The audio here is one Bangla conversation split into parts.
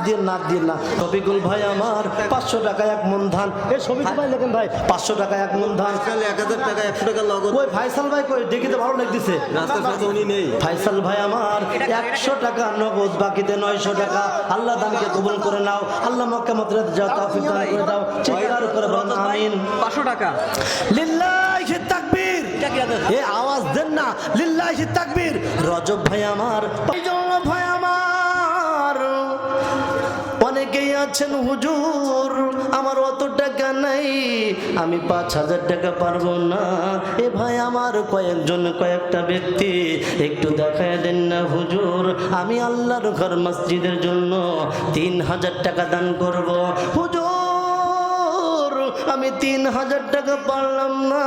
দিয়ে না। শফিকুল ভাই আমার 500 টাকা এক মন ধান। এই শফিকুল ভাই লেখেন ভাই 500 টাকা এক মন ধান। 1000 টাকা 100 টাকা নগদ। ওই ফাইসাল ভাই কই দেখিতে ভালো লাগতেছে। রাস্তার সাথে উনি নেই। ফাইসাল ভাই আমার 100 টাকা নগদ, বাকিতে 900 টাকা। আল্লাহ দানকে কবুল করে নাও। আল্লাহ মক্কা মদিনাতে যাও তৌফিক দান করে দাও। চিৎকার করে বলুন আমিন। 500 টাকা। লিল্লাহি তাকবীর। এ আওয়াজ দেন না, লিল্লাহি তাকবীর। রজব ভাই আমার, জল্লাহ ভাই আমার, অনেকেই আছেন হুজুর আমার অত টাকা নাই, আমি 5000 টাকা পারবো না। এ ভাই আমার কয়েকটা ব্যক্তি একটু দেখায় দেন না হুজুর, আমি আল্লাহর ঘর মসজিদের জন্য 3000 টাকা দান করব। হুজুর আমি 3000 টাকা পারলাম না,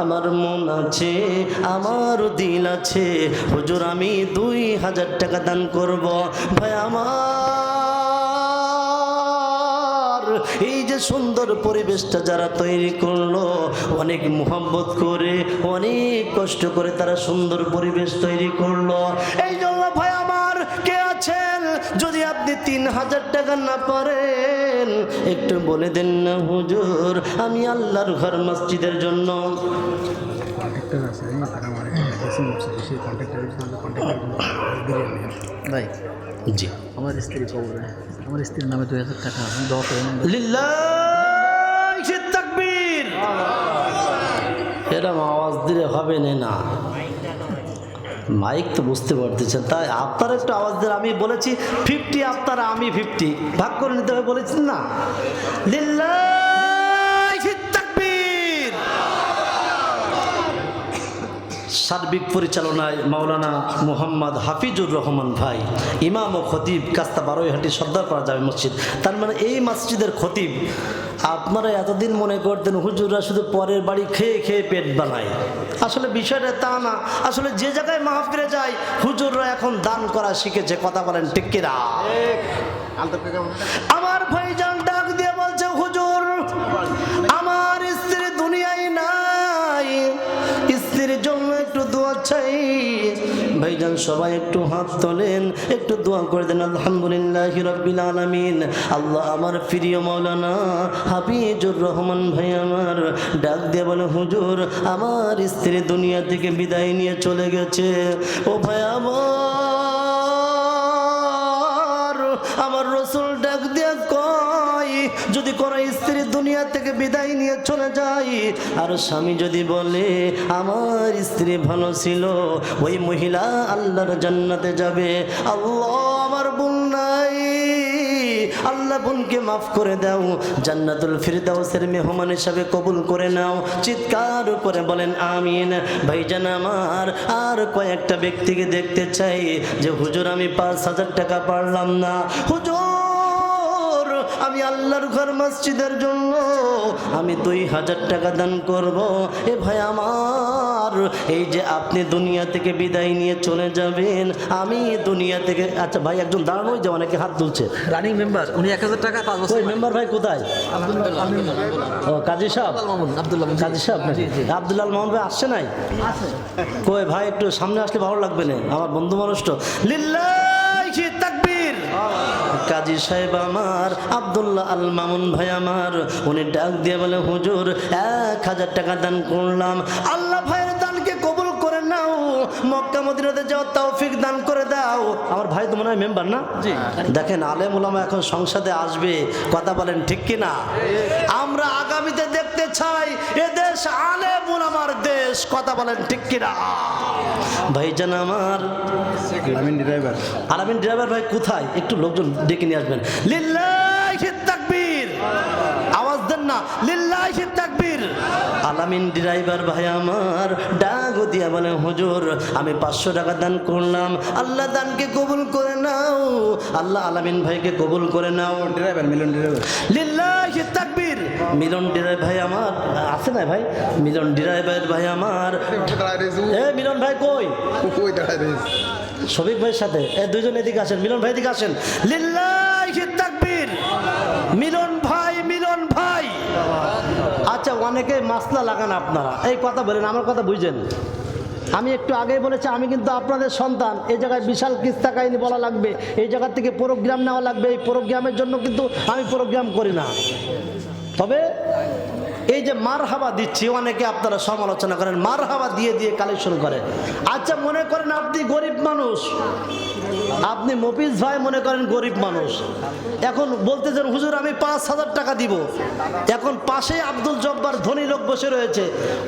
আমার মন আছে, আমার দিল আছে, হুজুর আমি 2000 টাকা দান করব। ভাই আমার এই যে সুন্দর পরিবেশটা যারা তৈরি করলো, অনেক মোহাম্মত করে, অনেক কষ্ট করে তারা সুন্দর পরিবেশ তৈরি করলো। এই জন্য ভাই আমার কে আছেন, যদি আপনি 3000 টাকা না পারেন একটু বলে দেন না হুজুর, আমি আল্লাহর ঘর মসজিদের জন্য। ভাই জি আমার স্ত্রী কবরে, আমার স্ত্রীর নামে 2000 টাকা দোয়া করেন। লিল্লাহি তাকবীর। এরকম আওয়াজ দিলে হবে না, মাইক তো বুঝতে পারতেছেন, তাই আপনারা একটু আওয়াজ দেন। আমি বলেছি 50 আপনারা, আমি 50 ভাগ করে নিতে হবে বলেছেন না। লিল্লাহি তাকবীর। সার্বিক পরিচালনায় মাওলানা মোহাম্মদ হাফিজুর রহমান ভাই, ইমাম ও খতিব, কাস্তা বারোইহাটি সর্দারপাড়া জামে মসজিদ। তার মানে এই মসজিদের খতিব। আপনারা এতদিন মনে করতেন হুজুররা শুধু পরের বাড়ি খেয়ে খেয়ে পেট বানায়, আসলে বিষয়টা তা না। আসলে যে জায়গায় মাহফিলে যায় হুজুররা এখন দান করা শিখেছে। কথা বলেন ঠিক কিনা? আমার ভাইজান ডাক দিয়ে বলছে হুজুর আমার স্ত্রী দুনিয়ায় নাই, স্ত্রীর জন্য একটু দোয়া চাই। ভাইজান সবাই একটু হাত তোলেন, একটু দোয়া করে দেন। আলহামদুলিল্লাহি রাব্বিল আলামিন। আল্লাহ আমার প্রিয় মাওলানা হাফিজুর রহমান ভাই আমার ডাক দিয়ে বলে হুজুর আমার স্ত্রী দুনিয়া থেকে বিদায় নিয়ে চলে গেছে। ও ভাই আমার রসুল ডাক দিয়ে কয়, যদি কোনো স্ত্রী দুনিয়া থেকে বিদায় নিয়ে চলে যায় আর স্বামী যদি বলে আমার স্ত্রী ভালো ছিল, ওই মহিলা আল্লাহর জান্নাতে যাবে। আল্লাহ আমার বোন নাই, আল্লাহ বোনকে মাফ করে দাও, জান্নাতুল ফিরদাউসের মেহমান হিসাবে কবুল করে নাও। চিৎকার করে বলেন আমিন। ভাইজান আমার আর কয়েকটা ব্যক্তিকে দেখতে চাই যে হুজুর আমি 5000 টাকা পারলাম না, হুজুর আমি আল্লাহর ঘর মসজিদের জন্য আমি 2000 টাকা দান করব। এ ভাই আমার এই যে আপনি দুনিয়া থেকে বিদায় নিয়ে চলে যাবেন, আমি দুনিয়া থেকে, আচ্ছা ভাই একজন দাঁড়ানো, যে অনেকে হাত তুলছে রানিং মেম্বার, উনি 1000 টাকা 5 বছর। ওই মেম্বার ভাই কোথায়? ও কাজী সাহেব, আব্দুল্লাহ কাজী সাহেব নাকি? আব্দুল্লাহ মামুন ভাই আসছে নাই? কই ভাই একটু সামনে আসলে ভালো লাগবে না, আমার বন্ধু মানুষ তো। লিল্লাহি তাকবীর। কাজী সাহেব আমার আব্দুল্লাহ আল মামুন ভাই আমার, উনি ডাক দিয়ে বলে হুজুর 1000 টাকা দান করলাম, আল্লাহ ভাইয়ের দানকে কবুল করে নাও, মক্কা মদিনাতে যাও তৌফিক দান করে দাও। আমার ভাই তো মনে হয় মেম্বার না? জি। দেখেন আলেম ওলামা এখন সংসদে আসবে, কথা বলেন ঠিক কিনা? আমরা আগামীতে দেখতে চাই এদেশ আলেম ওলামার দেশ, কথা বলেন ঠিক কিনা? ভাইজান আমার আলামিন ড্রাইভার ভাই কোথায়? একটু লোকজন ডেকে নিয়ে আসবেন। লিল্লাহি তাকবীর। আওয়াজ দেন না, লিল্লাহি তাকবীর। আলামিন ড্রাইভার ভাই আমার ডাক দিয়া বলে হুজুর আমি 500 টাকা দান করলাম, আল্লাহ দানকে কবুল করে নাও, আল্লাহ আলামিন ভাইকে কবুল করে নাও। ড্রাইভার মিলন ড্রাইভার। লিল্লাহি তাকবীর। মিলন ড্রাইভার ভাই আমার আছে না ভাই? মিলন ড্রাইভার ভাই আমার, এ মিলন ভাই কই? শফিক ভাইয়ের সাথে দুইজন এদিকে আসেন, মিলন ভাই এদিকে আসেন। লিল্লাহি তাকবীর। মিলন ভাই, মিলন ভাই। আচ্ছা অনেকে মাসলা লাগান আপনারা, এই কথা বলেন, আমার কথা বুঝছেন? আমি একটু আগেই বলেছি আমি কিন্তু আপনাদের সন্তান। এই জায়গায় বিশাল কিস্তা কাহিনী বলা লাগবে, এই জায়গা থেকে প্রোগ্রাম নেওয়া লাগবে। এই প্রোগ্রামের জন্য কিন্তু আমি প্রোগ্রাম করি না। তবে এই যে মারহাবা দিচ্ছি, অনেকে আপনারা সমালোচনা করেন, মারহাবা দিয়ে দিয়ে কালেকশন করেন। আচ্ছা, মনে করেন আপনি গরিব মানুষ, আপনি মফিজ ভাই মনে করেন গরিব মানুষ, এখন বলতেছেন হুজুর আমি 5,000 টাকা দিব। এখন পাশে আব্দুল জব্বার ধনী লোক বসে রয়েছে,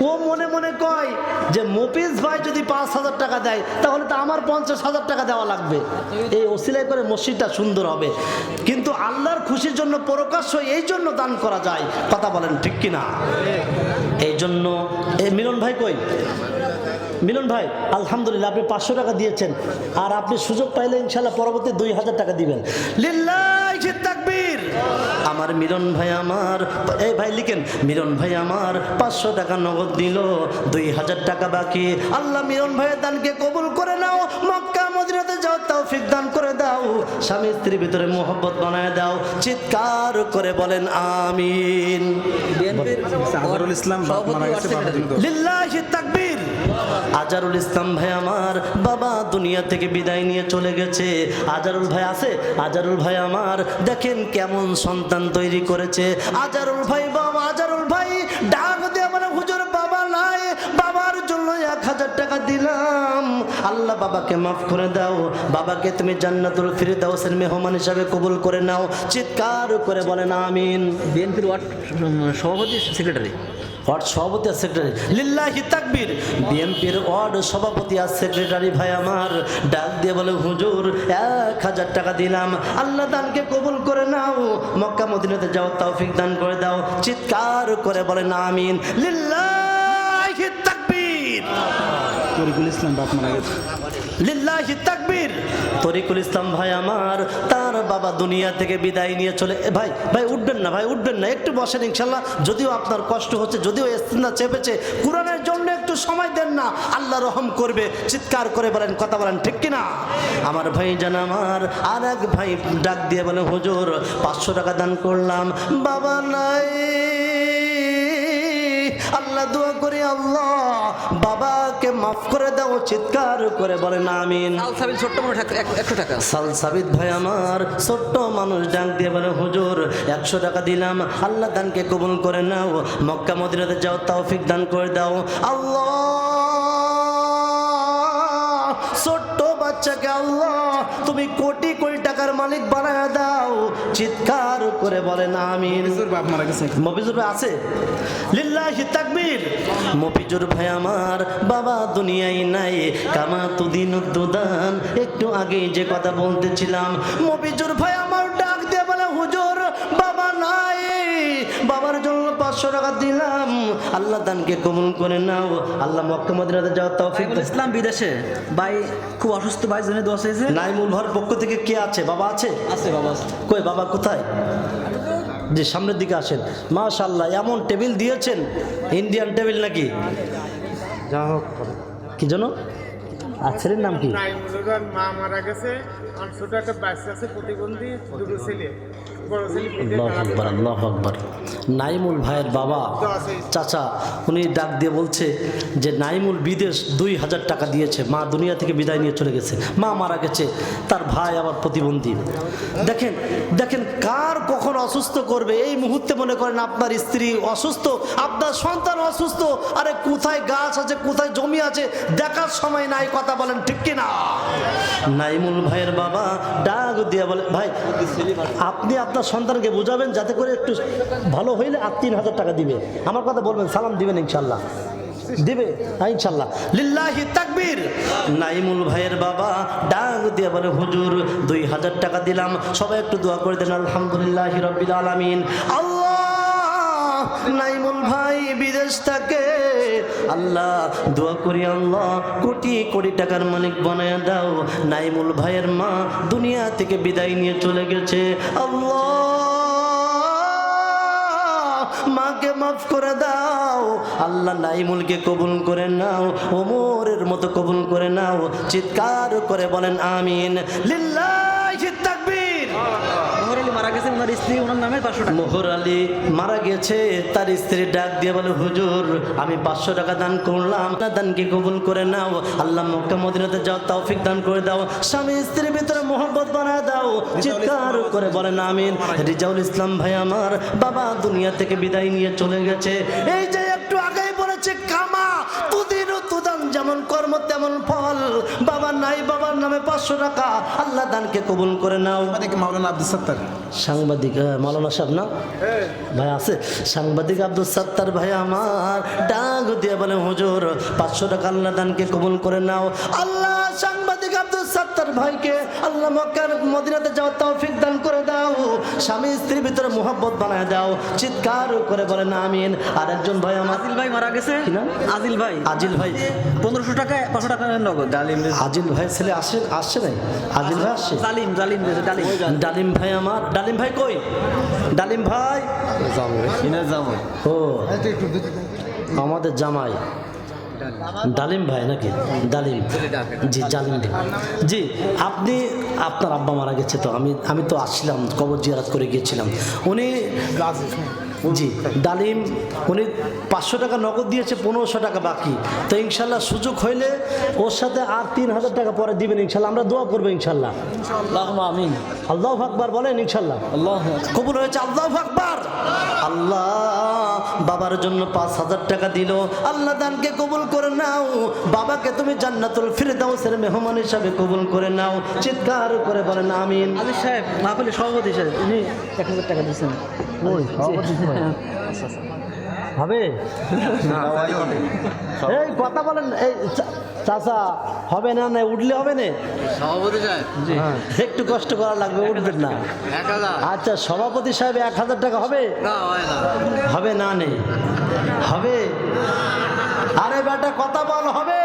ও মনে মনে কয় যে মফিজ ভাই যদি 5,000 টাকা দেয় তাহলে তো আমার 50,000 টাকা দেওয়া লাগবে, এই ওসিলায় করে মসজিদটা সুন্দর হবে। কিন্তু আল্লাহর খুশির জন্য প্রকাশ্য এই জন্য দান করা যায়, কথা বলেন ঠিক কিনা? এই জন্য মিলন ভাই কই? মিলন ভাই আলহামদুলিল্লাহ আপনি 500 টাকা দিয়েছেন, আর আপনি সুযোগ পাইলে ইনশাল্লাহ পরবর্তী 2,000 টাকা দিবেন। লিল্লাহি তাকবীর। আমার মিলন ভাই আমার, এই ভাই লিখেন, মিলন ভাই আমার 500 টাকা নগদ দিল, 2,000 টাকা বাকি। আল্লাহ মিলন ভাইয়ের দানকে কবুল করে নাও, মক্কা মদিনাতে যাও, তৌফিক দান করে দাও, স্বামী স্ত্রীর ভিতরে মোহব্বত বানায় দাও। চিৎকার করে বলেন আমিন। আজহারুল ইসলাম বাপ মারা গেছে, বাবা দিন লিল্লাহি তাকবীর। আজহারুল ইসলাম ভাই আমার বাবা দুনিয়া থেকে বিদায় নিয়ে চলে গেছে। আজহারুল ভাই আছে? আজহারুল ভাই আমার দেখেন কেমন সন্তান তৈরি করেছে। আজহারুল ভাই বাবা, আজহারুল ভাই ডাক দিয়ে বলে হুজুর বাবা নাই, বাবার জন্য 1,000 টাকা দিলাম, আল্লাহ বাবাকে মাফ করে দাও, বাবাকে তুমি জান্নাতুল ফিরদাউসের মেহমান হিসাবে কবুল করে নাও। চিৎকার করে বলেন আমিন। বিএনপির ওয়ার্ড সভাপতি সেক্রেটারি, ওয়ার্ড সভাপতি আর সেক্রেটারি, লিল্লাহি তাকবীর। বিএনপির ওয়ার্ড সভাপতি আর সেক্রেটারি ভাই আমার ডাক দিয়ে বলে হুজুর 1,000 টাকা দিলাম, আল্লাহ দানকে কবুল করে নাও, মক্কা মদিনাতে যাও, তৌফিক দান করে দাও। চিৎকার করে বলেন আমিন। লিল্লাহি তাকবীর। তরিকুল ইসলাম বাপ মারা গেছে। লিল্লাহি তাকবীর। তরিকুল ইসলাম ভাই আমার তার বাবা দুনিয়া থেকে বিদায় নিয়ে চলে, ভাই ভাই উঠবেন না, ভাই উঠবেন না, একটু বসেন ইনশাল্লাহ। যদিও আপনার কষ্ট হচ্ছে, যদিও ইস্তিনা চেপেছে, কোরআনের জন্য একটু সময় দেন না, আল্লাহ রহম করবে। চিৎকার করে বলেন, কথা বলেন ঠিক কিনা? আমার ভাই জান আমার আর এক ভাই ডাক দিয়ে বলে হুজুর 500 টাকা দান করলাম, বাবা নাই, আল্লাহ দোয়া করি আল্লাহ বাবাকে মাফ করে দাও। চিৎকার করে বলেন আমিন। আলসাবিল ছোট্ট মানুষ 100 টাকা। সালসাবিদ ভাই আমার ছোট্ট মানুষ ডাক দিয়ে বলে হুজুর 100 টাকা দিলাম, আল্লাহ দানকে কবুল করে নাও, মক্কা মদিনাতে যাও, তৌফিক দান করে দাও। আল্লাহ ছোট্ট বাচ্চাকে আল্লাহ তুমি কোটি কোটি টাকার মালিক বানায় দাও। চিৎকার করে বলেন আমিন। বাপ মারা গেছে। মফিজুর ভাই আছে? লিল্লাহি তাকবীর। মফিজুর ভাই আমার বাবা দুনিয়ায় নাই, কামাতুদ্দিন উদ্দান, একটু আগেই যে কথা বলতেছিলাম, মফিজুর ভাই আমার ডাক দিয়ে বলে হুজুর বাবা নাই, বাবার জন্য 500 টাকা দিলাম, আল্লাহ দানকে কবুল করে নাও, আল্লাহ মক্কা মদিনাতে যাও, তৌফিক। ইসলাম বিদেশে, ভাই খুব অসুস্থ, ভাই জন্য দোয়া চাইছে। নাইমুল ভাইয়ের পক্ষ থেকে কে আছে? বাবা আছে? আছে বাবা আছে। কই বাবা কোথায়? যে সামনের দিকে আসেন। মাশাআল্লাহ এমন টেবিল দিয়েছেন, ইন্ডিয়ান টেবিল নাকি? যা হোক, কি জন্য? আর ছেলের নাম কি? মা মারা গেছে, ছোট একটা বাচ্চা আছে প্রতিবন্ধী, দুটো ছেলে, বড় ছেলে আল্লাহু আকবার, আল্লাহু আকবার। নাইমুল ভাইয়ের বাবা চাচা উনি ডাক দিয়ে বলছে যে নাইমুল বিদেশ 2,000 টাকা দিয়েছে, মা দুনিয়া থেকে বিদায় নিয়ে চলে গেছে, মা মারা গেছে, তার ভাই আবার প্রতিবন্ধী। দেখেন দেখেন কার কখন অসুস্থ করবে। এই মুহূর্তে মনে করেন আপনার স্ত্রী অসুস্থ, আপনার সন্তান অসুস্থ, আরে কোথায় গাছ আছে, কোথায় জমি আছে দেখার সময় নাই, কথা বলেন ঠিক কিনা? নাইমুল ভাইয়ের বাবা ডাক দিয়ে বলে ভাই আপনি আপনার সন্তানকে বুঝাবেন যাতে করে একটু ভালো হইলে আর 3,000 টাকা দিবে, আমার কথা বলবেন, সালাম দিবেন ইনশাল্লাহ, দিবে ইনশাল্লাহ। লিল্লাহি তাকবীর। নাইমুল ভাইয়ের বাবা ডাক দিয়ে বলে হুজুর 2,000 টাকা দিলাম, সবাই একটু দোয়া করে দেন আলহামদুলিল্লাহি রাব্বিল আলামিন। আল্লাহ নাইমুল ভাই বিদেশ থাকে, আল্লাহ দোয়া করি আল্লাহ কোটি কোটি টাকার মালিক বানায় দাও। নাইমুল ভাইয়ের মা দুনিয়া থেকে বিদায় নিয়ে চলে গেছে, আল্লাহ মাকে মাফ করে দাও, আল্লাহ নাইমুলকে কবুল করে নাও, ওমরের মতো কবুল করে নাও। চিৎকার করে বলেন আমিন। লিল্লাহি তাকবীর। মারা গেছে, ওনার স্ত্রী স্ত্রী ওনার নামে 500 টাকা। মোহর আলী মারা গেছে, তার স্ত্রী ডাক দিয়ে বলে হুজুর আমি 500 টাকা দান করলাম, না দানকে কবুল করে নাও, আল্লাহ মক্কা মদিনাতে যাও তৌফিক দান করে দাও, স্বামী স্ত্রীর ভিতরে মোহব্বত বানায় দাও। চিৎকার করে বলেন আমিন। রিজাউল ইসলাম ভাই আমার বাবা দুনিয়া থেকে বিদায় নিয়ে চলে গেছে। এই যে একটু আগেই বলেছে কামা তুদিন তুদান, যেমন কর্ম তেমন ফল। বাবা নাই, বাবার নামে 500 টাকা, আল্লাহ দানকে কবুল করে নাও। মাওলানা আব্দুল সত্তার সাংবাদিক মাওলানা সাহেব না ভাই আছে, সাংবাদিক আব্দুল সত্তার ভাই আমার ডাক দিয়ে বলে হুজুর 500 টাকা আল্লাহ দানকে কবুল করে নাও। আল্লাহ সাংবাদিক আব্দুল সত্তার ভাইকে আল্লাহ মক্কার মদিনাতে যাওয়ার তৌফিক দান করে দাও, স্বামী স্ত্রীর ভিতরে মোহাব্বত বানায় দাও। চিৎকার করে বলেন আমিন। আর একজন ভাই আমার আজিল ভাই মারা গেছে। কি নাম? আজিল ভাই। আজিল ভাই 1500 টাকা 500 টাকা নগদ। ডালিম আজিল ভাই ছেলে আসছে নাই? আজিল ভাই আসছে? ডালিম দিয়েছে, ডালিম। ডালিম ভাই আমার, ডালিম ভাই কই? ডালিম ভাই ও আমাদের জামাই ডালিম ভাই নাকি? ডালিম জি, ডালিম জি। আপনি আপনার আব্বা মারা গেছে তো আমি তো আসছিলাম, কবর জিয়ারত করে গিয়েছিলাম। উনি জি ডালিম উনি 500 টাকা নগদ দিয়েছে, 1500 টাকা বাকি। তো ইনশাল্লাহ সুযোগ হইলে ওর সাথে আর 3000 টাকা পরে দিবেন ইনশাল্লাহ, আমরা দোয়া করবো ইনশাল্লাহ। আমিন। আল্লাহু আকবার বলেন ইনশাল্লাহ। আল্লাহ কবুল হয়েছে, আল্লাহু আকবার। আল্লাহ বাবার জন্য 5000 টাকা দিল, আল্লাহ দানকে কবুল করে নাও। বাবাকে তুমি জান্নাতুল ফিরদাউসের মেহমান হিসাবে কবুল করে নাও। চিৎকার করে বলেন আমিন। আজিজ সাহেব মাহফিলের সভাপতি সাহেব উনি 1000 টাকা দিয়েছেন। হবে এই কথা বলেন, এই চাচা হবে না, না উঠলে হবে না? সভাপতি সাহেব জি একটু কষ্ট করা লাগবে, উঠবেন না। 1000 আচ্ছা সভাপতি সাহেব 1000 টাকা হবে? না হয় না। হবে না নেই হবে? আরে বেটা কথা বল, হবে?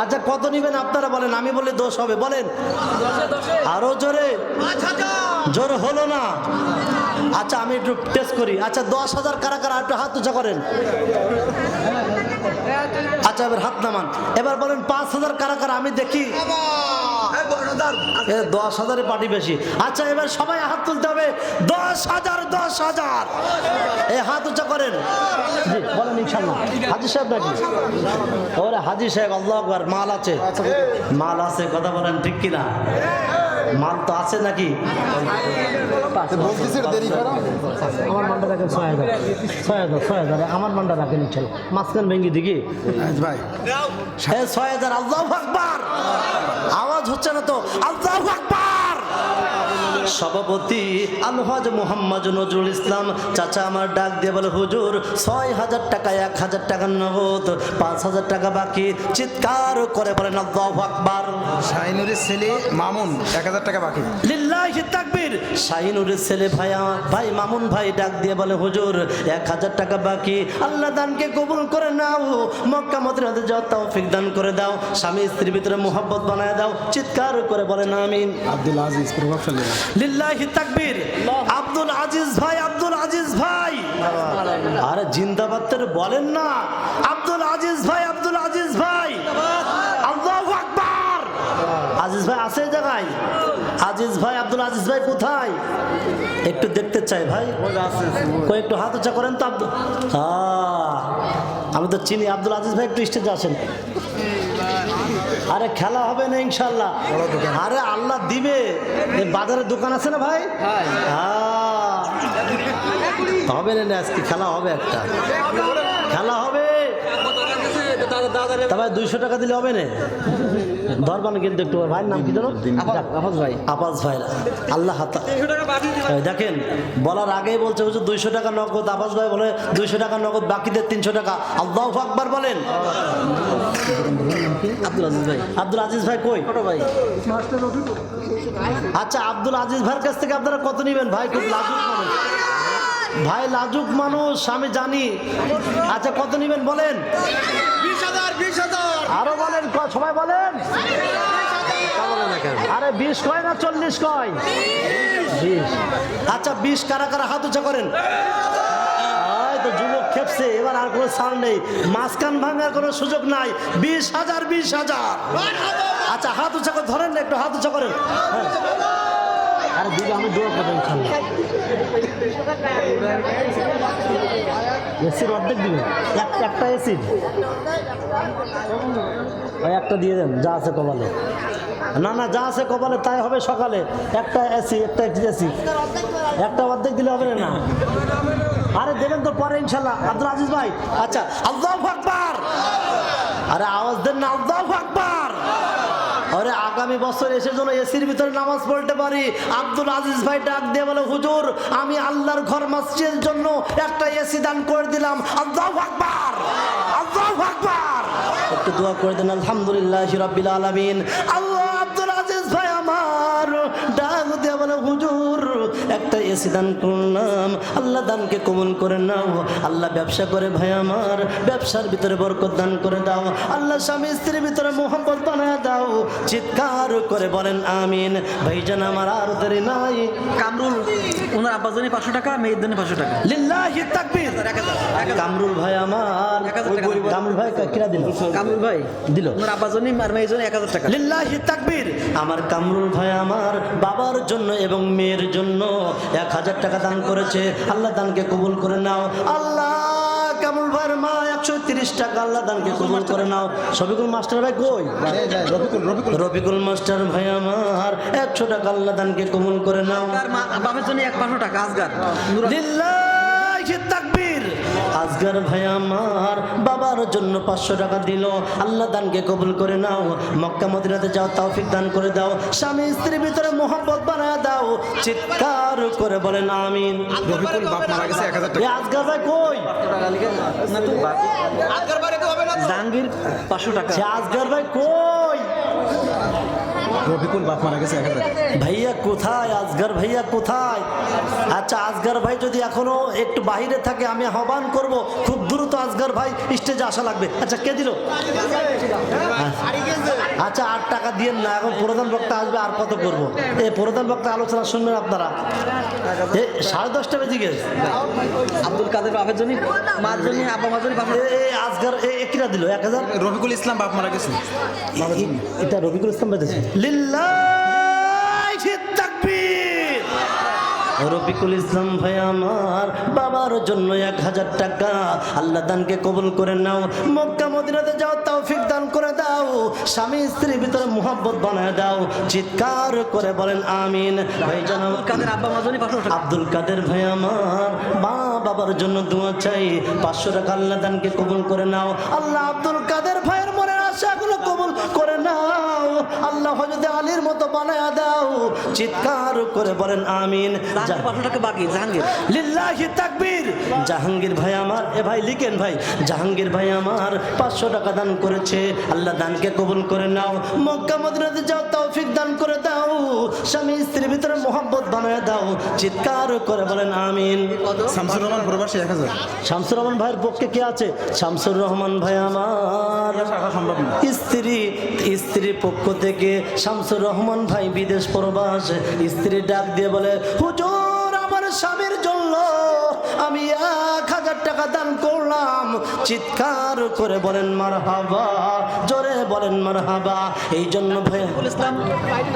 আচ্ছা কত নিবেন আপনারা বলেন, আমি বলে দোষ হবে বলেন। আরো জোরে, জোর হলো না। আচ্ছা আমি একটু টেস্ট করি। আচ্ছা 10,000 কারা কারা একটু হাত উঁচা করেন। আচ্ছা এবার হাত নামান। এবার বলেন 5,000 কারা কারা আমি দেখি। 10,000 পার্টি বেশি। আচ্ছা এবার সবাই হাত তুলতে হবে। 10,000 এই হাত উঁচা করেন। জি বলেন ইনশাল্লাহ। হাজি সাহেব নাকি? ওরে হাজি সাহেব আল্লাহু আকবার। মাল আছে, মাল আছে, কথা বলেন ঠিক কিনা? মাল তো আছে নাকি? আমার মানটা রাখেন 6,000 আমার মানটা রাখেন ইনশাল্লাহ। মাঝখান ভেঙ্গি দিকে ভাই 6,000। আল্লাহু আকবার। আওয়াজ হচ্ছে না তো? আল্লাহু আকবার। সভাপতি আলহাজ মোহাম্মদ নজরুল ইসলাম চাচা আমার ডাক দিয়ে বলে হুজুর 6,000 টাকা, 1,000 টাকা নগদ, 5,000 টাকা বাকি। চিৎকার করে বলেন আল্লাহু আকবার। শাহিনুরের ছেলে মামুন 1000 টাকা বাকি। লিল্লাহি তাকবীর। শাহিনুরের ছেলে ভাই মামুন ভাই ডাক দিয়ে বলে হুজুর 1,000 টাকা বাকি, আল্লাহ দানকে কবুল করে নাও, মক্কা মদিনাতে যাও তৌফিক দান করে দাও, স্বামী স্ত্রীর ভিতরে মোহাব্বত বানায় দাও। চিৎকার করে বলেন আমিন। আব্দুল আজিজ প্রভাবশালী। লিল্লাহি তাকবীর। আব্দুল আজিজ ভাই, আব্দুল আজিজ ভাই। আরে জিন্দাবাদ তো বলেন না। আব্দুল আজিজ ভাই, আব্দুল আজিজ ভাই। আল্লাহু আকবার। আজিজ ভাই আছে এই জায়গায়? আজিজ ভাই, আব্দুল আজিজ ভাই কোথায়? একটু দেখতে চাই ভাই। কই একটু হাত উঁচা করেন তো। আমি তো চিনি আব্দুল আজিজ ভাই, একটু স্টেজে আসেন। আরে খেলা হবে না ইনশাল্লাহ। আরে আল্লাহ দিবে। বাজারে দোকান আছে না ভাই? হবে না আজকে খেলা হবে, একটা খেলা হবে। তবে 200 টাকা দিলে হবে না? ধরবান কিন্তু একটু। ভাইয়ের নাম কি জানো? আপাস ভাই। আপাস ভাই আল্লাহ দেখেন বলার আগেই বলছে হুজুর 200 টাকা নগদ। আপাস ভাই বলে 200 টাকা নগদ, বাকিদের 300 টাকা। আল্লাহু আকবার বলেন। আব্দুল আজিজ ভাই। আব্দুল আজিজ ভাই কই? ছোট ভাই। আচ্ছা আব্দুল আজিজ ভাইয়ের কাছ থেকে আপনারা কত নেবেন? ভাই খুব লাজুক মানুষ, ভাই লাজুক মানুষ আমি জানি। আচ্ছা কত নেবেন বলেন? 20,000 আরো বলেন, সবাই বলেন। আরে 20 কয় না 40 কয়? 20। আচ্ছা 20 কারা কারা হাত উঁচা করেন। তো যুবক খেপছে, এবার আর কোনো সাউন্ড নেই, মাঝখান ভাঙার কোনো সুযোগ নাই। 20,000। আচ্ছা হাত উঁচা করে ধরেন না, একটু হাত উঁচা করেন। আরে দিদি আমি দোয়া করবো ইনশাল্লাহ। এসির অর্ধেক দিবেন, একটা এসির ভাই একটা দিয়ে দেন যা আছে কপালে। না না যা আছে কপালে তাই হবে সকালে। একটা এসি, একটা এসি, একটা অর্ধেক দিলে হবে না। আরে দেবেন তো পরে ইনশাল্লাহ। আব্দুল আজিজ ভাই, আচ্ছা আল্লাহু আকবার। আরে আওয়াজ দেন না, আল্লাহু আকবার। আরে আগামী বছর এসে যেন এসির ভিতরে নামাজ পড়তে পারি। আব্দুল আজিজ ভাই ডাক দিয়ে বলে, হুজুর আমি আল্লাহর ঘর মসজিদের জন্য একটা এসি দান করে দিলাম। আল্লাহু আকবার, আল্লাহু আকবার। একটু দোয়া করে দেন। আলহামদুলিল্লাহ রাব্বিল আলামিন। আল্লাহ আব্দুল আজিজ ভাই আমার ডাক দিয়ে বলে, হুজুর একটা এসি দান করলাম, আল্লাহ দানকে কবুল করে নাও। আল্লাহ ব্যবসা করে ভাই আমার, ব্যবসার ভিতরে বরকত দান করে দাও। আল্লাহ স্বামী স্ত্রীর ভিতরে মোহাম্মত বানায় দাও। চিৎকার করে বলেন আমিন। ভাইজান আমার আর দেরি নাই। কামরুল ওনার আব্বাজানি 500 টাকা, মেয়ের জন্য 500 টাকা। লিল্লাহি তাকবীর। কামরুল ভাই আমার, কামরুল ভাই কিরা দিল? কামরুল ভাই দিল। ওনার আব্বাজানি আর মেয়ের জন্য 1000 টাকা। লিল্লাহি তাকবীর। আমার কামরুল ভাই আমার বাবার জন্য এবং মেয়ের জন্য 1000 টাকা দান করেছে। আল্লাহ দানকে কবুল করে নাও। আল্লাহ কামরুল ভাইয়ের মা 130 টাকা, আল্লাহ দানকে কবুল করে নাও। শফিকুল মাস্টার ভাই কই? রফিকুল মাস্টার ভাই আমার 100 টাকা, আল্লাহ দানকে কবুল করে নাও। তার মা বাবার জন্য 500 টাকা। আজগার লিল্লাহি তাকবীর। আজগার ভাই আমার বাবার জন্য 500 টাকা দিল। আল্লাহ দানকে কবুল করে নাও। মক্কা মদিনাতে যাও, তৌফিক দান করে দাও। স্বামী স্ত্রীর ভিতরে মোহাম্মত বানায় দাও। চিৎকার করে বলেন আমিন। রফিকুল বাপ মারা গেছে 1000 টাকা। আজগার ভাই কই? জাহাঙ্গীর 500 টাকা। আজগার ভাই কই? রফিকুল বাপ মারা গেছে 1000 টাকা। ভাইয়া কোথায়? আজগার ভাইয়া কোথায়? আচ্ছা আজগার ভাই যদি এখনো একটু বাইরে থাকে আমি আহ্বান করব, খুব দ্রুত আজগার ভাই স্টেজে আসা লাগবে। আচ্ছা কে দিল? আচ্ছা 8 টাকা দিয়ে না, এখন প্রধান বক্তা আসবে, আর কত করব? এই প্রধান বক্তা আলোচনা শুনবেন আপনারা। 10:30 বেজে গেছে। আব্দুল কাদের বাবার জন্য, মার জন্য, আব্বা মার জন্য 500 টাকা। আজগার কিরা দিল 1000? রফিকুল ইসলাম বাপ মারা গেছে। এটা রফিকুল ইসলাম বেঁধেছে। লিল্লাহি তাকবীর। রফিকুল ইসলাম ভাই আমার বাবার জন্য 1000 টাকা, আল্লাহ দানকে কবুল করে নাও। মক্কা মদিনাতে যাও, তৌফিক দান করে দাও। স্বামী স্ত্রীর ভিতরে মোহাব্বত বানায় দাও। চিৎকার করে বলেন আমিন। ভাই জানাও কাদের আব্বা মার জন্য 500 টাকা। আব্দুল কাদের ভাই আমার মা বাবার জন্য দোয়া চাই। 500 টাকা, আল্লাহ দানকে কবুল করে নাও। আল্লাহ আব্দুল কাদের ভাইয়ের মনের আশাগুলো কবুল করে নাও। আল্লাহ হযরত আলীর মতো বানায়া দাও। চিৎকার করে বলেন আমিন। 500 টাকা বাকি জাহাঙ্গীর। লিল্লাহি তাকবীর। জাহাঙ্গীর ভাই আমার, এ ভাই লিখেন ভাই, জাহাঙ্গীর ভাই আমার 500 টাকা দান করেছে। আল্লাহ দানকে কবুল করে নাও। মক্কা মদিনাতে যাও, তৌফিক দান করে দাও। স্বামী স্ত্রীর ভিতরে মোহাব্বত বানায় দাও। চিৎকার করে বলেন আমিন। শামসুর রহমান প্রবাসী 1000। শামসুর রহমান ভাইয়ের পক্ষে কে আছে? শামসুর রহমান ভাই আমার সম্ভব না। স্ত্রীর পক্ষ থেকে শামসুর রহমান ভাই বিদেশ প্রবাস। স্ত্রী ডাক দিয়ে বলে, হুজুর আমার স্বামীর জন্য আমি 1000 টাকা দান করলাম। চিৎকার করে বলেন মারহাবা, জোরে বলেন মারহাবা। এই জন্য ভাই ইসলাম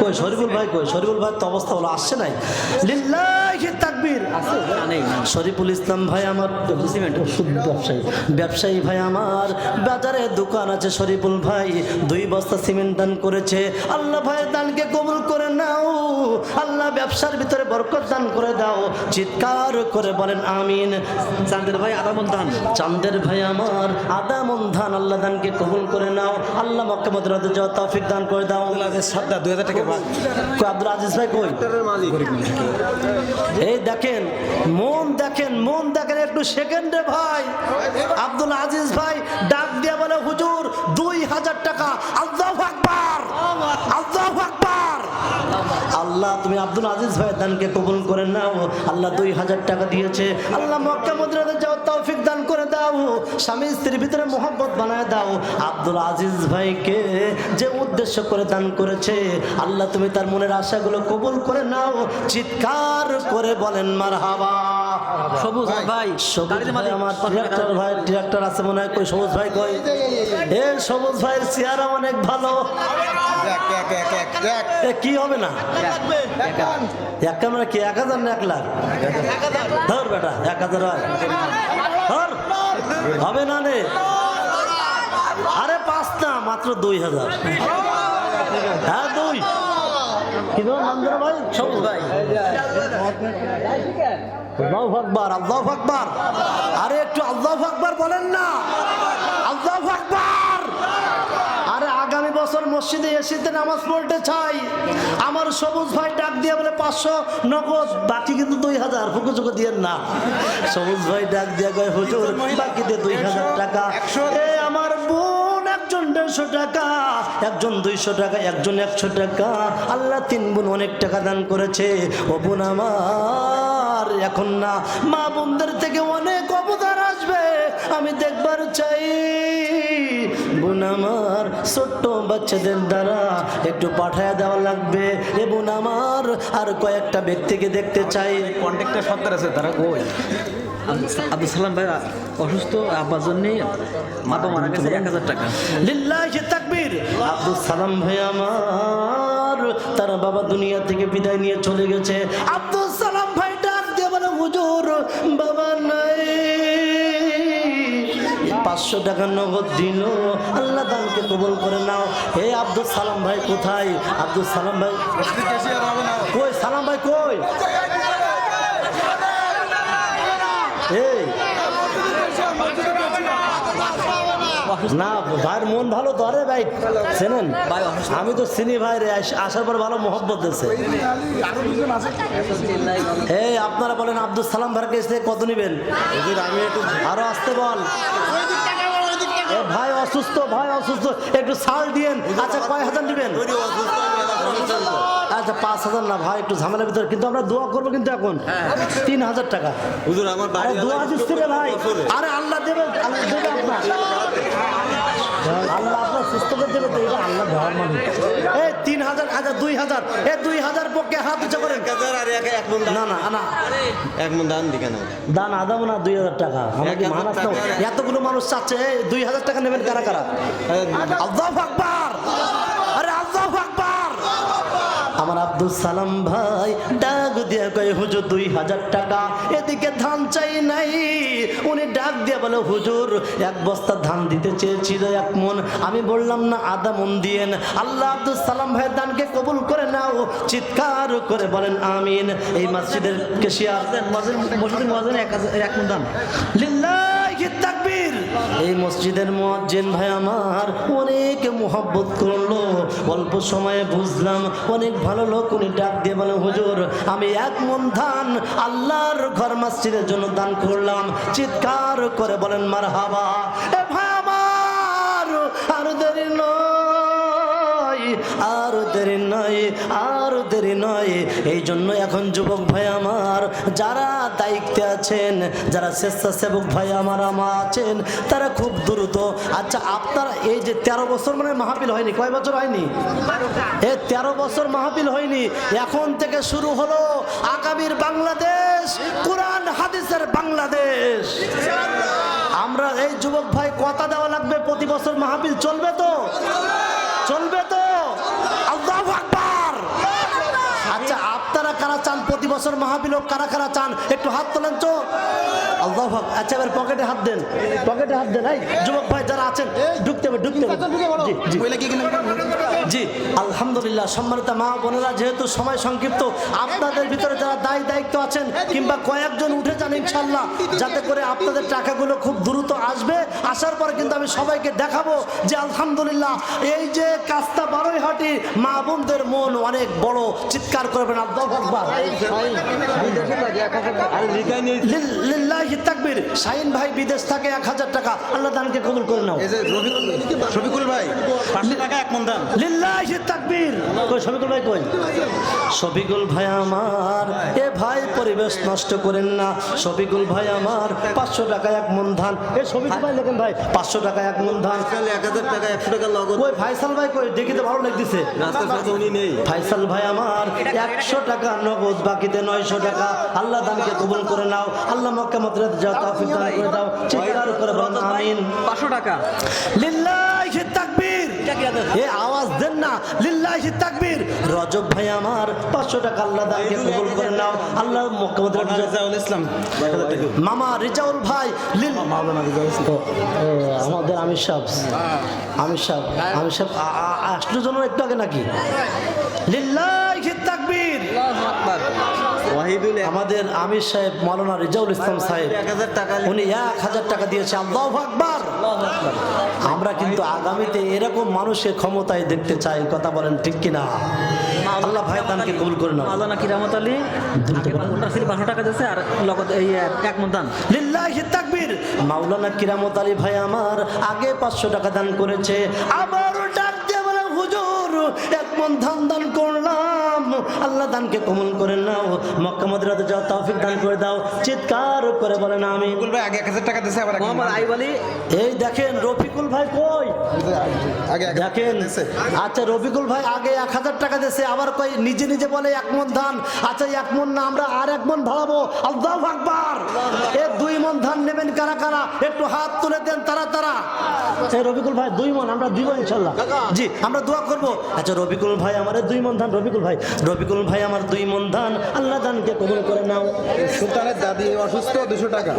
কই? শরীফুল ভাই কই? শরীফুল ভাই তো অবস্থা হলো, আসছে নাই। লিল্লাহি তাকবীর। নেই। শরীফুল ইসলাম ভাই আমার ব্যবসায়ী ভাই আমার বাজারে দোকান আছে। শরীফুল ভাই 2 বস্তা সিমেন্ট দান করেছে। আল্লাহ ভাইয়ের দানকে কবুল করে নাও। আল্লাহ ব্যবসার ভিতরে বরকত দান করে দাও। চিৎকার করে বলেন আমিন। চাঁদের ভাই আদামন ধান। চাঁদের ভাই আমার আদামন ধান, আল্লাহ দানকে কবুল করে নাও। আল্লাহ মক্কা মদিনাতে যাও, তৌফিক দান করে দাও। সাদ্দা 2000 টাকা। কই আব্দুল আজিজ ভাই কই? এই দেখেন মন, দেখেন মন, দেখেন একটু সেকেন্ডে ভাই। আব্দুল আজিজ ভাই ডাক দিয়ে বলে, হুজুর 2000 টাকা। আল্লাহু আকবার, আল্লাহু আকবার। আল্লাহ তুমি আব্দুল আজিজ ভাই দানকে কবুল করে নাও। আল্লাহ 2000 টাকা দিয়েছে। আল্লাহ মক্কা মদিনাতে যাও, তৌফিক দান করে দাও। স্বামী স্ত্রীর ভিতরে মোহাব্বত বানায় দাও। আব্দুল আজিজ ভাইকে যে উদ্দেশ্য করে দান করেছে, আল্লাহ তুমি তার মনের আশাগুলো কবুল করে নাও। চিৎকার করে বলেন মারহাবা। সবুজ ভাই সবুজ ভাই আমার ডিরেক্টর আছে মনে হয়, কই সবুজ ভাই কই? এ সবুজ ভাইয়ের চেহারা অনেক ভালো। এ কি হবে না এক ক্যামেরা কি 1000 না 1 লাখ? ধর বেটা 1000 হয়, ধর হবে না রে। আরে 5 না মাত্র 2000। হ্যাঁ 2 কি নাম ধরো ভাই? সবুজ ভাই। আল্লাহু আকবার, আল্লাহু আকবার। আরে একটু আল্লাহু আকবার বলেন না, আল্লাহু আকবার। আরে আগামী বছর মসজিদে এসিতে নামাজ পড়তে চাই। আমার সবুজ ভাই ডাক দিয়ে বলে 500 নগদ, বাকি কিন্তু 2000, ফুকু চুকু দিয়েন না। সবুজ ভাই ডাক দিয়ে কয় হুজুর বাকিতে 2000 টাকা। এ আমার বোন একজন 150 টাকা, একজন 200 টাকা, একজন 100 টাকা। আল্লাহ 3 বোন অনেক টাকা দান করেছে। ও বোন আমার এখন না, মা বোনদের থেকে অনেক অবদান আসবে, আমি দেখবার চাই। বোন আমার ছোট্ট বাচ্চাদের দ্বারা একটু পাঠায় দেওয়া লাগবে। এ বোন আমার আর কয়েকটা ব্যক্তিকে দেখতে চাই। কন্ট্যাক্টর সরকার আছে, তারা কই? আব্দুল সালাম ভাই অসুস্থ, আব্বার জন্য মাপা মারা গেছে 1000 টাকা। লিল্লাহি তাকবীর। আব্দুল সালাম ভাই আমার তার বাবা দুনিয়া থেকে বিদায় নিয়ে চলে গেছে। আব্দুল সালাম ভাই ডাক দিয়ে বলে হুজুর বাবা নাই। 500 টাকা নগদ দিল, আল্লাহ দানকে কবুল করে নাও। হে আব্দুল সালাম ভাই কোথায়? আব্দুল সালাম ভাই কই? সালাম ভাই কই? এই না ভাইয়ের মন ভালো তো। আরে ভাই চেনেন? আমি তো চিনি ভাই রে, আসার পর ভালো মহব্বত দিয়েছে। এই আপনারা বলেন আব্দুল সালাম ভাইয়ের কাছে কত নেবেন? আমি একটু আরো আসতে বল। ভাই অসুস্থ, ভাই অসুস্থ, একটু ছাড় দিয়েন। আচ্ছা কয় হাজার নেবেন? আচ্ছা 5000 না ভাই, একটু ঝামেলার ভিতরে, কিন্তু আমরা দোয়া করবো কিন্তু এখন 3000 টাকা। হুজুর আমার বাড়ি দোয়া দিচ্ছে রে ভাই। আরে আল্লাহ দেবে, আল্লাহ দেবে আপনার, আল্লাহ আপনার সুস্থ করে দেবে তো। এটা আল্লাহ দেওয়ার মানে। এই 3000, আচ্ছা 2000, এই 2000 পক্ষে হাত উঁচা করেন। না না না, এক মন দান দিকে না দান আদাম না 2000 টাকা। আমাকে মানাস নাও, এতগুলো মানুষ চাচ্ছে। 2000 টাকা নেবেন কারা কারা? আল্লাহু আকবার, আরে আল্লাহু আকবার। আমার আব্দুল সালাম ভাই ডাক দিয়ে কয় হুজুর 2000 টাকা, এদিকে ধান চাই নাই। উনি ডাক দিয়ে বলে হুজুর 1 বস্তা ধান দিতে চেয়েছিল 1 মন, আমি বললাম না আধা মন দিয়েন। আল্লাহ আব্দুল সালাম ভাই দানকে কবুল করে নাও। চিৎকার করে বলেন আমিন। এই মসজিদের কেশিয়ার মসজিদের মুয়াজ্জিন 1 মণ দান। লিল্লাহি তাকবীর। এই মসজিদের মুয়াজ্জিন ভাই আমার অনেক মোহাব্বত করলো, অল্প সময়ে বুঝলাম অনেক ভালো লোক। উনি ডাক দিয়ে বলে হুজুর আমি 1 মণ ধান আল্লাহর ঘর মসজিদের জন্য দান করলাম। চিৎকার করে বলেন মারহাবা। এ ভাই আমার আর দেরি নয়, আর দেরি নয়, আর দেরি নয়। এই জন্য এখন যুবক ভাই আমার যারা দায়িত্বে আছেন, যারা স্বেচ্ছাসেবক ভাই আমার আছেন, তারা খুব দ্রুত। আচ্ছা আপনারা এই যে 13 বছর মানে মাহফিল হয়নি, কয় বছর হয়নি? এই 13 বছর মাহফিল হয়নি। এখন থেকে শুরু হলো আগামীর বাংলাদেশ, কোরআন হাদিসের বাংলাদেশ। আমরা এই যুবক ভাই কথা দেওয়া লাগবে, প্রতি বছর মাহফিল চলবে তো? চলবে তো? আল্লাহু আকবার। আচ্ছা আপনারা কারা চান প্রতি বছর মাহফিল হোক? কারা কারা চান একটু হাত তোলেন তো। আল্লাহু আকবার। আচ্ছা এবার পকেটে হাত দেন, পকেটে হাত দেন। এই যুবক ভাই যারা আছেন ঢুকতে হবে, ঢুকতে হবে। জি জি জি আলহামদুলিল্লাহ। সম্মানিত মা বোনেরা, যেহেতু সময় সংক্ষিপ্ত, আপনাদের ভিতরে যারা দায়িত্ব আছেন কিংবা কয়েকজন উঠে যান ইনশাল্লাহ, যাতে করে আপনাদের টাকাগুলো খুব দ্রুত আসবে। আসার পরে কিন্তু আমি সবাইকে দেখাবো যে আলহামদুলিল্লাহ এই যে কাস্তা বারোইহাটি মা বোনদের মন অনেক বড়। চিৎকার করবেন আল্লাহু আকবার। লিল্লাহি তাকবীর। শাহিন ভাই বিদেশ থাকে 1000 টাকা, আল্লাহ দানকে কবুল করে নাও। এই যে শফিকুল ভাই 500 টাকা এক মন দান। লিল্লাহি তাকবীর। কই শফিকুল ভাই কই? শফিকুল ভাই আমার, এ ভাই পরিবেশ নষ্ট করেন না। শফিকুল ভাই আমার 500 টাকা এক মন ধান। এ শফিকুল ভাই লেখেন ভাই 500 টাকা এক মন ধান। 1000 টাকা 100 টাকা নগদ। কই ফাইসাল ভাই কই? দেখি তো ভালো লাগতেছে। রাস্তার পাশে উনি নেই। ফাইসাল ভাই আমার 100 টাকা নগদ, বাকিতে 900 টাকা। আল্লাহ দানকে কবুল করে নাও। আল্লাহ মক্কা মদিনাতে যাও তৌফিক দান করে দাও। চিৎকার করে বলেন আমিন। 500 টাকা। লিল্লাহি তাকবীর। এ আওয়াজ দেন না, লিল্লাহি তাকবীর। রজব ভাই আমার 500 টাকা, আল্লাহ দানকে কবুল করে নাও। আল্লাহ মক্কা মদিনাতে যাও। রিজাউল ইসলাম মামা রিজাউল ভাই আমাদের আমির সাহেব আসলো জন্য একটু আগে নাকি? লিল্লাহি তাকবীর। আল্লাহু আকবার। ওয়াহিদুল আমাদের আমির সাহেব মাওলানা রিজাউল ইসলাম সাহেব 1000 টাকা উনি 1000 টাকা দিয়েছে। আল্লাহু আকবার। আমরা কিন্তু আগামীতে এরকম মানুষের ক্ষমতায় দেখতে চাই, কথা বলেন ঠিক কিনা? আল্লাহ ভাই দানকে কবুল করে নাও। মাওলানা কিরামত আলী আগে 500 টাকা দিয়েছে আর লগত এই এক মন দান। লিল্লাহি তাকবীর। মাওলানা কিরামত আলী ভাই আমার আগে 500 টাকা দান করেছে, আবার ডাক দিয়ে বলে হুজুর এক মন ধান দান করলাম, আল্লাহ দানকে কবুল করে নাও। মক্কা মদিনাতে যাও তৌফিক দান করে দাও। চিৎকার করে বলেন আমিন। শফিকুল ভাই আগে 1000 টাকা দিয়েছে, আবার মোহাম্মদ আইব আলী এই দেখেন রফিকুল ভাই কই? আগে দেখেন আচ্ছা রফিকুল ভাই আগে 1000 টাকা দিয়েছে, আবার কই নিজে নিজে বলে এক মন ধান। আচ্ছা এক মন না, আমরা আর এক মন ভাড়াবো। আল্লাহু আকবার। এ 2 মন ধান নেবেন কারা কারা? একটু হাত তুলে দেন তারা তারা। এই রফিকুল ভাই 2 মন আমরা দিব ইনশাআল্লাহ। জি আমরা দোয়া করব। আচ্ছা রফিকুল ভাই আমার 2 মন ধান। রফিকুল ভাই আমার 2 মন ধান, আল্লাহ দানকে কবুল করে নাও। সুলতানের দাদি অসুস্থ 200 টাকা।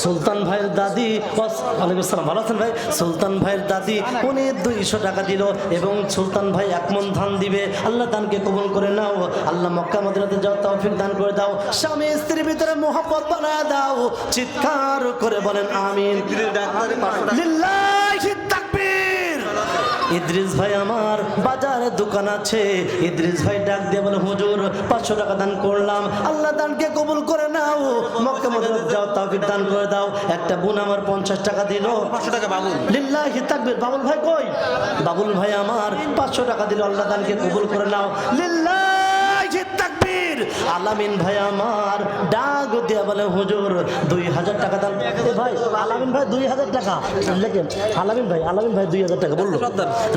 সুলতান ভাইয়ের দাদি, ওয়ালাইকুম আসসালাম, ভালো আছেন ভাই? সুলতান ভাইয়ের দাদি উনি 200 টাকা দিল এবং সুলতান ভাই 1 মন ধান দিবে। আল্লাহ দানকে কবুল করে নাও। আল্লাহ মক্কা মদিনাতে যাও তৌফিক দান করে দাও। স্বামী স্ত্রীর ভিতরে মোহাব্বত বানায় দাও। চিৎকার করে বলেন আমিন। লিল্লাহি তাকবীর। ইদ্রিস ভাই আমার বাজারে দোকান আছে। ইদ্রিস ভাই ডাক দিয়ে বলে হুজুর 500 টাকা দান করলাম, আল্লাহ দানকে কবুল করে নাও। মক্কা মদিনাতে যাও তৌফিক দান করে দাও। একটা বোন আমার 50 টাকা দিল। 500 টাকা বাবুল। লিল্লাহি তাকবীর। বাবুল ভাই কই? বাবুল ভাই আমার 500 টাকা দিল, আল্লাহ দানকে কবুল করে নাও। লিল্লাহি তাকবীর। আলামিন ভাই আমার ডাক দিয়ে বলে হুজুর 2000 টাকা দান। এ ভাই আলামিন ভাই 2000 টাকা লেখেন। আলামিন ভাই 2000 টাকা বললো।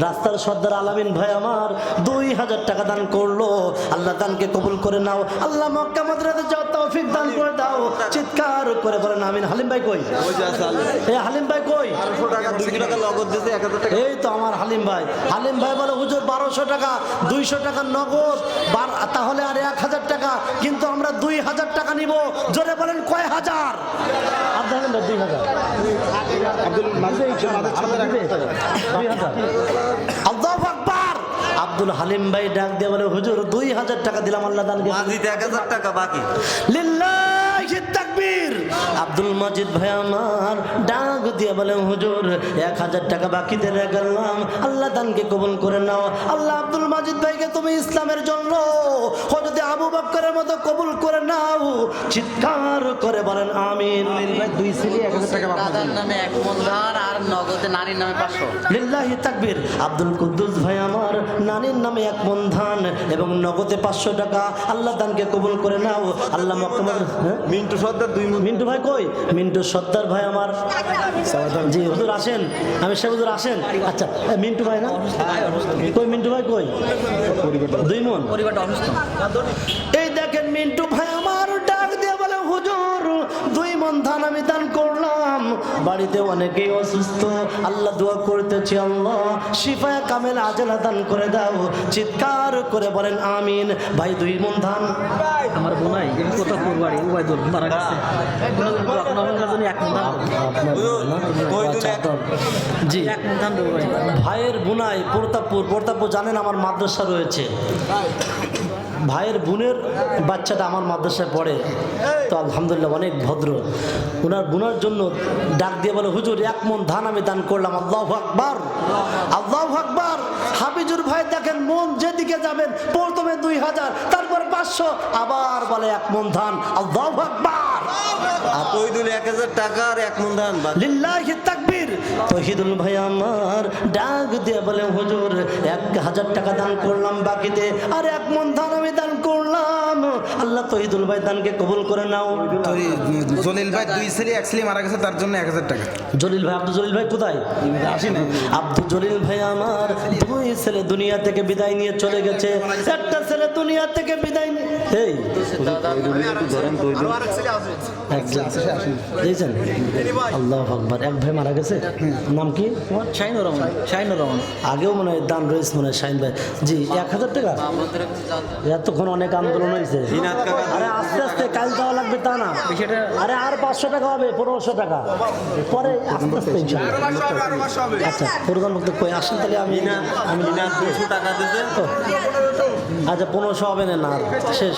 রাস্তার সর্দার আলামিন ভাই আমার 2000 টাকা দান করলো, আল্লাহ দানকে কবুল করে নাও। আল্লাহ মক্কা মদিনাতে যাও তৌফিক দান করে দাও। চিৎকার করে বলেন আমিন। হালিম ভাই কই? এই হালিম ভাই কই? 1200 টাকা 200 টাকা নগদ দিয়েছে 1000 টাকা। এই তো আমার হালিম ভাই বলে হুজুর 1200 টাকা 200 টাকা নগদ, তাহলে আর 1000 টাকা, কিন্তু আমরা 2000 টাকা নিব। জোরে বলেন কয় হাজার? আর দেখেন 2000। আব্দুল মাজিদ আল্লাহু আকবার। আব্দুল হালিম ভাই ডাক দিয়ে বলে হুজুর 2000 টাকা দিলাম, আল্লাহ দানকে মাঝিতে 1000 টাকা বাকি। লিল্লাহি তাকবীর। আব্দুল মাজিদ ভাই আমার ডাক দিয়ে বলে হুজুর 1000 টাকা বাকিতে রাখলাম, আল্লাহ দানকে কবুল করে নাও। আল্লাহ আব্দুল মাজিদ ভাইকে তুমি ইসলামের জন্য হযরত আবু বকরের মতো কবুল করে নাও। চিৎকার করে বলেন আমিন। দুই ছেলে 1000 টাকা বাবুল। দাদার নামে 1 মন ধান আর নগদে নারীর নামে 500। লিল্লাহি তাকবীর। আব্দুল কুদ্দুস ভাই আমার নানির নামে 1 মন ধান এবং নগদে 500 টাকা, আল্লাহ দানকে কবুল করে নাও। আল্লাহ মক্কা মিন্টু সর্দার 2 মন। মিন্টু ভাই কই? মিন্টু সর্দার ভাই আমার। জি হুজুর আসেন, আমি সে হুজুর আসেন। আচ্ছা মিন্টু ভাই না কই? মিন্টু ভাই কই? 2 মন। পরিবারটা অসুস্থ। এই দেখেন মিন্টু ভাই আমার ডাক দিয়ে বলে হুজুর 2 মন ধান আমি দান করলাম, বাড়িতে অনেকেই অসুস্থ, আল্লাহ দোয়া করতেছি আল্লাহ শিফায়ে কামেল আজলা দান করে দাও। চিৎকার করে বলেন আমিন। ভাই 2 মন ধান। আমার বোনাই কোথাপুর বাড়ি উবাইদুল মারা গেছে। এখন আমার জন্য 1 মন ধান। জি 1 মন ধান দেবো ভাই। ভাইয়ের বোনাই প্রতাপপুর জানেন আমার মাদ্রাসা রয়েছে। ভাইয়ের বোনের বাচ্চাটা আমার মাদ্রাসায় পড়ে, তো আলহামদুলিল্লাহ অনেক ভদ্র। ওনার বোনের জন্য ডাক দিয়ে বলে, হুজুর 1 মণ ধান আমি দান করলাম। আল্লাহু আকবার, আল্লাহু আকবার। হাফিজুর ভাই দেখেন মন যেদিকে যাবেন, প্রথমে 2000, তারপর 500, আবার বলে 1 মণ ধান। আল্লাহু আকবার। আর তহিদুল 1000 টাকা আর 1 মণ ধান বাকি। লিল্লাহি তাকবীর। তহিদুল ভাই আমার ডাক দিয়ে বলে, হুজুর 1000 টাকা দান করলাম বাকিতে, আর 1 মণ ধান আমি দান করলাম। আল্লাহ তহিদুল ভাই দানকে কবুল করে নাও। জলিল ভাই 2 ছেলে 1 ছেলে মারা গেছে, তার জন্য 1000 টাকা। জলিল ভাই, আব্দুল জলিল ভাই কোথায়? আসেনি। আব্দুল জলিল ভাই আমার 2 ছেলে দুনিয়া থেকে বিদায় নিয়ে চলে গেছে। একটা ছেলে দুনিয়া থেকে বিদায় নিয়ে এই দেখছেন, আল্লাহু আকবার। এক ভাই মারা গেছে, নাম কি তোমার? শাহিনুর রহমান, শাহিনুর রহমান। আগেও মনে হয় দান রয়েছে মনে হয় শাহিন ভাই। জি 1000 টাকা। এতক্ষণ অনেক আন্দোলন হয়েছে। আরে আস্তে আস্তে কাল দেওয়া লাগবে তা না, আরে আর 500 টাকা হবে, 1500 টাকা পরে আস্তে আস্তে ইনশাআল্লাহ। আচ্ছা প্রধান বক্তা কই আসেন তাহলে আমি 200 টাকা দিতে। আচ্ছা 1500 হবে না, আর শেষ।